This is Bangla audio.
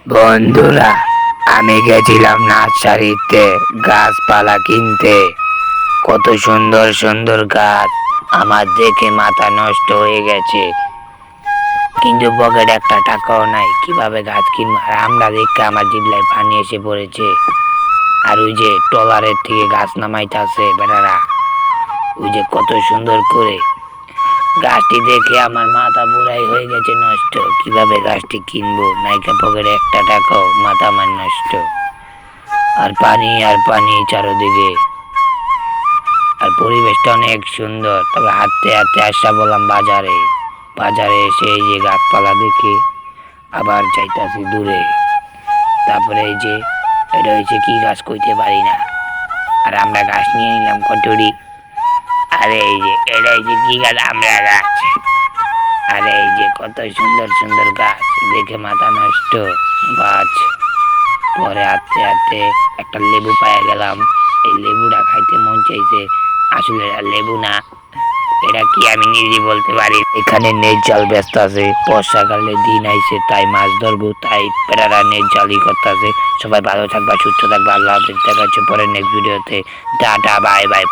বন্ধুরা, আমি গেছিলাম নার্সারিতে গাছপালা কিনতে। কত সুন্দর সুন্দর গাছ, আমার দেখে মাথা নষ্ট হয়ে গেছে। কিন্তু পকেটে একটা টাকাও নাই, কিভাবে গাছ কিনবো? আর আমরা দেখে আমার জিভলায় পানি এসে পড়েছে। আর ওই যে ট্রলারের থেকে গাছ নামাইতেছে বেটারা, ওই যে কত সুন্দর করে। গাছটি দেখে আমার মাথা বুড়াই হয়ে গেছে নষ্ট। কিভাবে গাছটি কিনবো? নাইকা পকেটে একটা টাকাও, মাথা আমার নষ্ট। আর পানি আর পানি চারোদিকে। আর পরিবেশটা অনেক সুন্দর। তবে হাঁটতে হাঁটতে আসা বললাম বাজারে। বাজারে এসে এই যে গাছপালা দেখে আবার যাইতাছি দূরে। তারপরে এই যে এটা হয়েছে কি গাছ কইতে পারি না। আর আমরা গাছ নিয়ে নিলাম কটুরি। আরে এই যে এটা হয়েছে কি গাছ? আমরা গাছ। আরে এই যে কত সুন্দর সুন্দর গাছ, দেখে মাথা নষ্ট। গাছ। পরে হাঁটতে হাঁটতে একটা লেবু পায়ে গেলাম। এই লেবুটা খাইতে মন চাইছে। আসলে এটা লেবু না, এটা কি আমি নিজে বলতে পারি। এখানে নেট জাল ব্যস্ত আছে, বর্ষাকালে দিন আইছে, তাই মাছ ধরবো, তাই পেরারা নেট জালই করতেছে। সবাই ভালো থাকবা, সুস্থ থাকবা, আল্লাহ হাফেজ। দেখা হচ্ছে পরের নেক্সট ভিডিওতে। Tata, bye bye.